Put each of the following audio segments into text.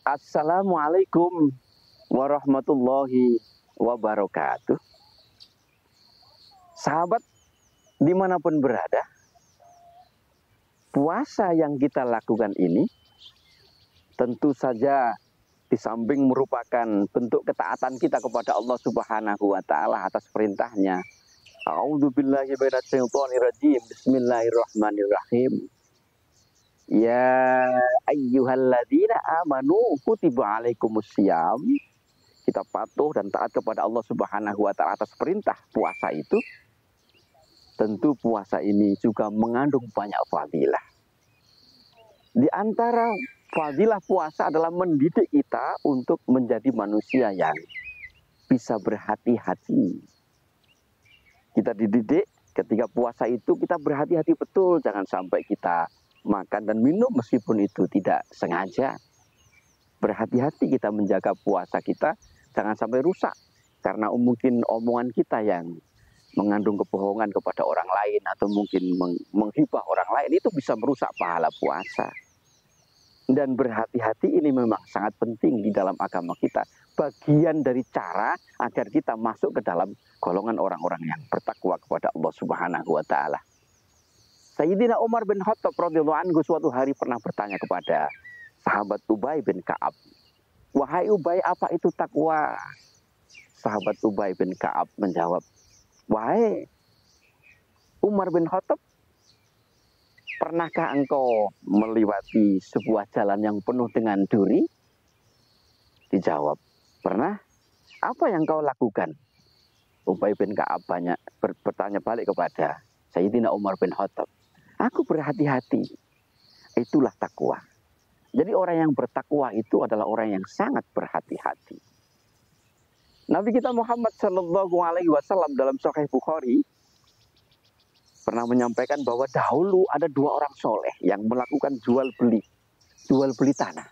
Assalamualaikum warahmatullahi wabarakatuh. Sahabat dimanapun berada, puasa yang kita lakukan ini tentu saja di samping merupakan bentuk ketaatan kita kepada Allah Subhanahu wa Ta'ala atas perintahnya. A'udzubillahi minasyaitonirrajim. Bismillahirrahmanirrahim. Ya ayyuhalladzina amanu kutiba alaikumussyam. Kita patuh dan taat kepada Allah Subhanahu wa Ta'ala atas perintah puasa itu. Tentu puasa ini juga mengandung banyak fadilah. Di antara fadilah puasa adalah mendidik kita untuk menjadi manusia yang bisa berhati-hati. Kita dididik ketika puasa itu kita berhati-hati betul. Jangan sampai kita makan dan minum meskipun itu tidak sengaja. Berhati-hati kita menjaga puasa kita. Jangan sampai rusak. Karena mungkin omongan kita yang mengandung kebohongan kepada orang lain. Atau mungkin menghibah orang lain. Itu bisa merusak pahala puasa. Dan berhati-hati ini memang sangat penting di dalam agama kita. Bagian dari cara agar kita masuk ke dalam golongan orang-orang yang bertakwa kepada Allah Subhanahu wa Ta'ala. Sayyidina Umar bin Khattab radhiyallahu anhu suatu hari pernah bertanya kepada sahabat Ubay bin Ka'ab. Wahai Ubay, apa itu takwa? Sahabat Ubay bin Ka'ab menjawab, wahai Umar bin Khattab, pernahkah engkau melewati sebuah jalan yang penuh dengan duri? Dijawab, pernah. Apa yang kau lakukan? Ubay bin Ka'ab bertanya balik kepada Sayyidina Umar bin Khattab. Aku berhati-hati. Itulah takwa. Jadi orang yang bertakwa itu adalah orang yang sangat berhati-hati. Nabi kita Muhammad SAW dalam Sahih Bukhari pernah menyampaikan bahwa dahulu ada dua orang soleh yang melakukan jual beli tanah.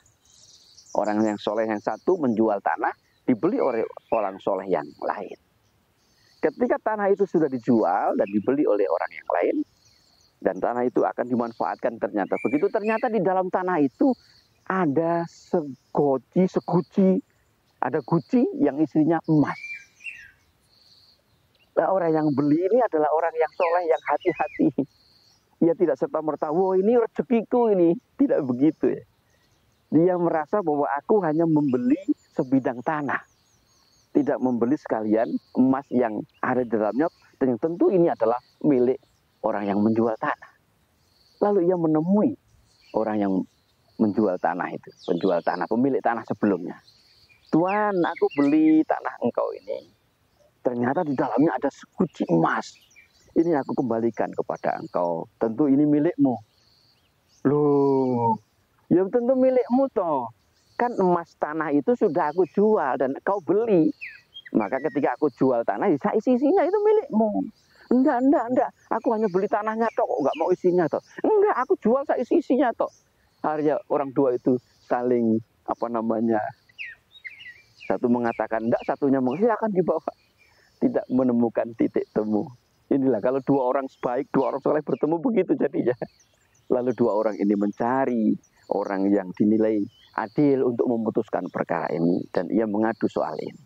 Orang yang soleh yang satu menjual tanah, dibeli oleh orang soleh yang lain. Ketika tanah itu sudah dijual dan dibeli oleh orang yang lain, dan tanah itu akan dimanfaatkan ternyata. Begitu ternyata di dalam tanah itu ada seguci, ada guci yang isinya emas. Nah, orang yang beli ini adalah orang yang soleh, yang hati-hati. Ia tidak serta-merta, wah ini rezekiku ini. Tidak begitu ya. Dia merasa bahwa aku hanya membeli sebidang tanah. Tidak membeli sekalian emas yang ada di dalamnya. Dan yang tentu ini adalah milik orang yang menjual tanah. Lalu ia menemui orang yang menjual tanah itu. Penjual tanah, pemilik tanah sebelumnya. Tuan, aku beli tanah engkau ini. Ternyata di dalamnya ada seguci emas. Ini aku kembalikan kepada engkau. Tentu ini milikmu. Loh, ya tentu milikmu toh. Kan emas tanah itu sudah aku jual dan kau beli. Maka ketika aku jual tanah, isi-isinya itu milikmu. Enggak. Aku hanya beli tanahnya toh, enggak mau isinya toh. Enggak, aku jual isi-isinya toh. Akhirnya orang dua itu saling satu mengatakan enggak, satunya silakan dibawa. Tidak menemukan titik temu. Inilah kalau dua orang baik, dua orang soleh bertemu begitu jadinya. Lalu dua orang ini mencari orang yang dinilai adil untuk memutuskan perkara ini. Dan ia mengadu soal ini.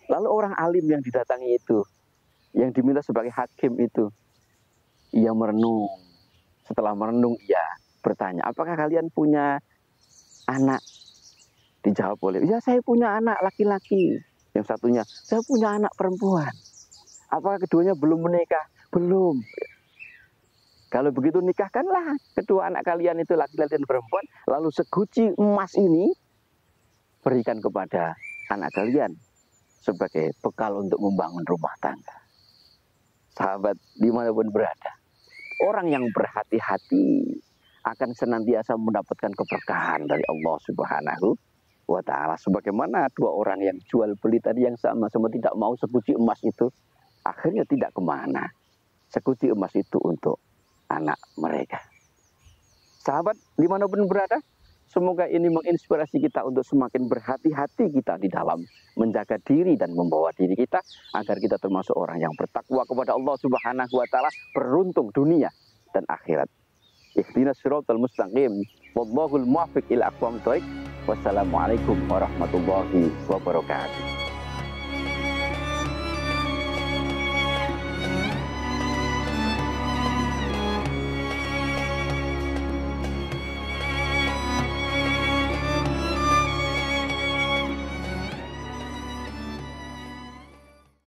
Lalu orang alim yang didatangi itu, yang diminta sebagai hakim itu, ia merenung. Setelah merenung, ia bertanya, apakah kalian punya anak? Dijawab oleh, ya saya punya anak laki-laki. Yang satunya, saya punya anak perempuan. Apakah keduanya belum menikah? Belum. Kalau begitu nikahkanlah kedua anak kalian itu laki-laki dan perempuan. Lalu seguci emas ini berikan kepada anak kalian sebagai bekal untuk membangun rumah tangga. Sahabat dimanapun berada, orang yang berhati-hati akan senantiasa mendapatkan keberkahan dari Allah Subhanahu wa Ta'ala. Sebagaimana dua orang yang jual beli tadi yang sama-sama tidak mau seguci emas itu, akhirnya tidak kemana. Seguci emas itu untuk anak mereka. Sahabat dimanapun berada, semoga ini menginspirasi kita untuk semakin berhati-hati kita di dalam menjaga diri dan membawa diri kita agar kita termasuk orang yang bertakwa kepada Allah Subhanahu wa Ta'ala, beruntung dunia dan akhirat. Ihdinas siratal mustaqim, wallahul muwaffiq ila aqwamit thoriq. Wassalamualaikum warahmatullahi wabarakatuh.